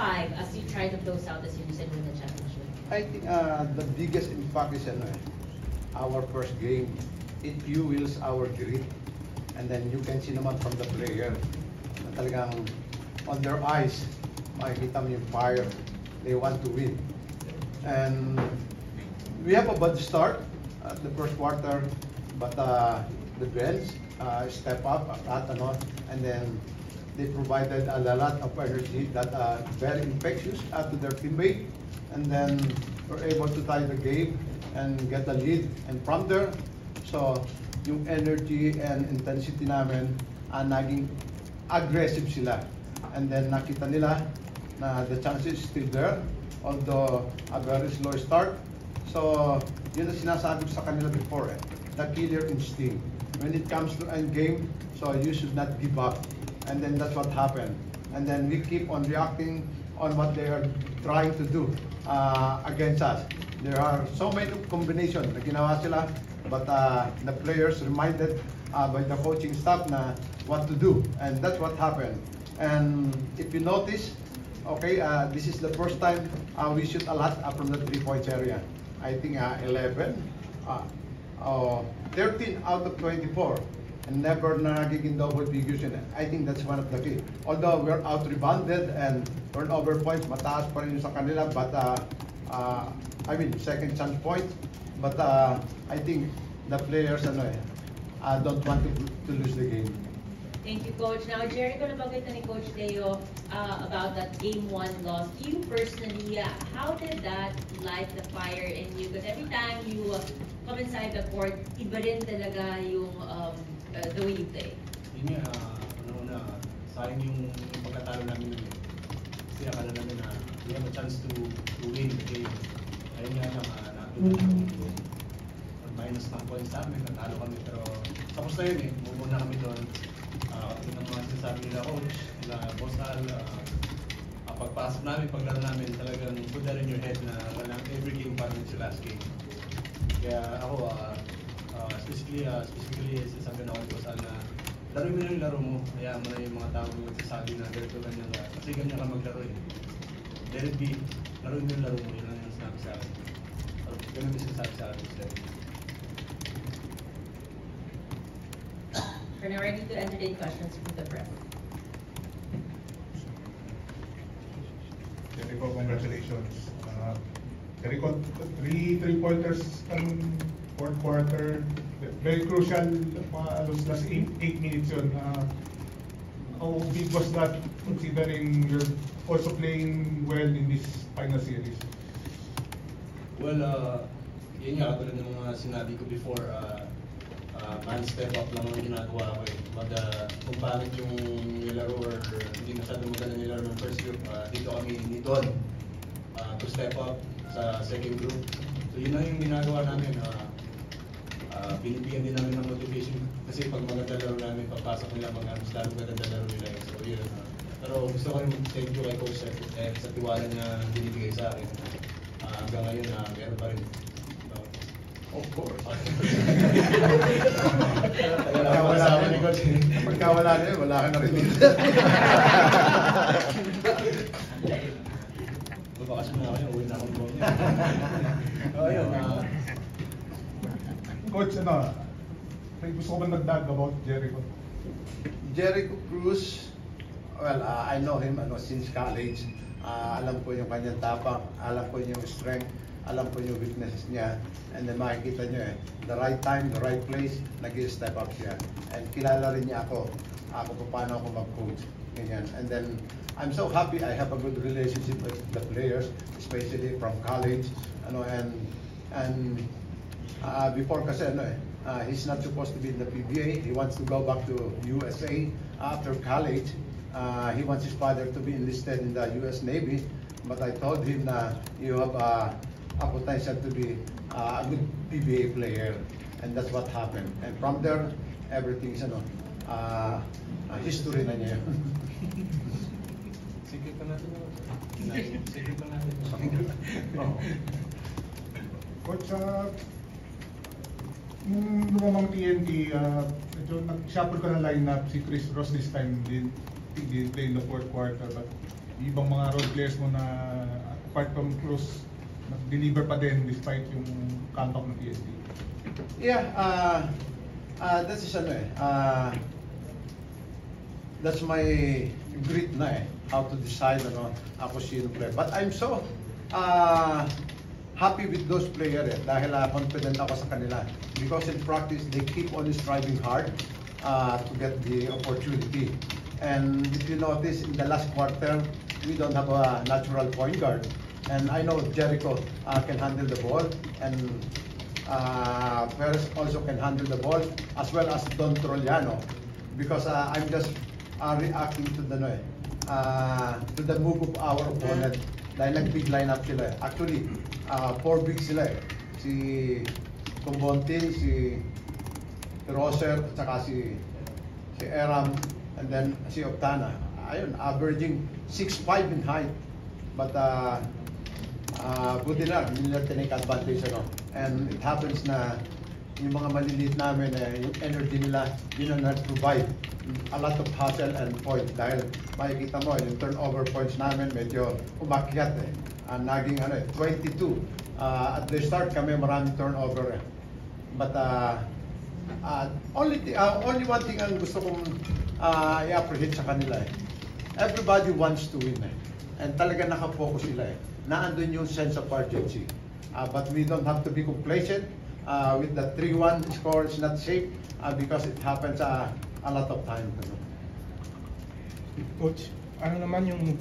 5 as you try to close out the series and win the championship? I think the biggest impact is our first game. It fuels our grit. And then you can see naman from the player na talagang on their eyes, makikita mo yung fire. They want to win. And we have a bad start at the first quarter, but the Bens step up and then they provided a lot of energy that very infectious to their teammate, and then were able to tie the game and get the lead. And from there, so yung energy and intensity namin naging aggressive sila. And then nakita nila na the chances is still there, although a very slow start. So yun ang sinasabi ko sa kanila before, the killer instinct. When it comes to end game, so you should not give up. And then that's what happened. And then we keep on reacting on what they are trying to do against us. There are so many combinations na ginawa sila, but the players reminded by the coaching staff na what to do. And that's what happened. And if you notice, okay, this is the first time we shoot a lot from the 3 points area. I think 11, 13 out of 24, and never nagiging double figures yun. I think that's one of the key. Although we're out-rebounded and turnover points, mataas pa rin yung sa kanila, but I mean, second chance points. But I think the players don't want to lose the game. Thank you, Coach. Now, Jericho, nabanggit na ni Coach Leo about that Game 1 loss. You personally, how did that light the fire in you? Because every time you come inside the court, iba rin talaga yung the way you play. Yun nga, una, sayang yung pagkatalo namin nun. Kasi akala namin na we have a chance to win the game. Ayun nga lang, natin minus ng points namin, natalo kami. Pero tapos na yun move on na kami doon. Yun ang mga sinasabi nila coach, nila boss Al, pagpasok namin, paglaro namin, talagang put that in your head na walang every game parang it's your last game. Kaya ako, specifically sinasabi na ako ni boss Al na laro mo na yung laro mo, kaya mo na yung mga tao mo magsasabi na ganito ganyan ka, kasi ganyan ka maglaro Let it be, laro mo yung laro mo, yun lang yung sinabi sa akin. Ganun din sinasabi sa akin sila. We're now ready to entertain questions from the press. Jericho, congratulations. Jericho, three-pointers ang fourth quarter. Very crucial, those last 8 minutes yun. How big was that considering you're also playing well in this final series? Well, yun nga, tulad ng mga sinabi ko before, man step up lang ang ginagawa ko But kung bakit yung nilaro or hindi masyadong maganda nilaro ng first group, dito kami ni Don to step up sa second group. So yun lang yung ginagawa namin. Binibigyan din namin ng motivation kasi pag maganda laro namin, pagpasok nila mas lalong maganda laro nila. So yun. Pero gusto ko rin thank you kay Coach sa tiwala niya binibigay sa akin. Hanggang ngayon, meron pa rin. Of course. Pagka wala na yun, wala ka na rin dito. Babakasyon na ako yun, uwi na akong buwan niya. Ayun. Coach, may gusto ko ba nagdag about Jericho? Jericho Cruz, well, I know him since college. Alam ko yung kanyang tapang, alam ko yung strength, alam ko yung weaknesses niya, and then makikita niyo the right time, the right place, nag-step up siya. And kilala rin niya ako paano ako mag-coach, ganyan. And then, I'm so happy I have a good relationship with the players, especially from college, and before kasi he's not supposed to be in the PBA, he wants to go back to USA after college. He wants his father to be enlisted in the US Navy, but I told him na you have a potential to be a good PBA player, and that's what happened. And from there, everything's history na niya. Secret pa natin. Secret pa natin. Coach, nung lumamang TNT, nag-shuffle ka ng lineup si Chris Ross this time, didn't play in the fourth quarter, but yung ibang mga role players mo na apart from Cruz, nag-deliver pa din despite yung comeback ng TSD. Yeah, that is that's my grit na how to decide ako sino player. But I'm so happy with those players dahil confident ako sa kanila. Because in practice, they keep on striving hard to get the opportunity. And if you notice, in the last quarter, we don't have a natural point guard. And I know Jericho can handle the ball, and Perez also can handle the ball, as well as Don Trollano. Because I'm just reacting to the move of our opponent. Dahil nag-big lineup sila. Actually, 4 big sila. Si Kumbontin, si Roser, at saka si Eram, and then si Octana. Ayun, averaging 6'5" in height. But buti na, hindi nila tinake advantage. And it happens na yung mga maliliit namin, yung energy nila, yun ang nag-provide a lot of hustle and points. Dahil makikita mo, yung turnover points namin medyo umakyat naging 22. At the start kami maraming turnover. But only one thing ang gusto kong i-appreciate sa kanila everybody wants to win and talaga nakafocus sila naandun yung sense of urgency. But we don't have to be complacent with the 3-1 score. It's not safe because it happens a lot of times. Coach, ano naman yung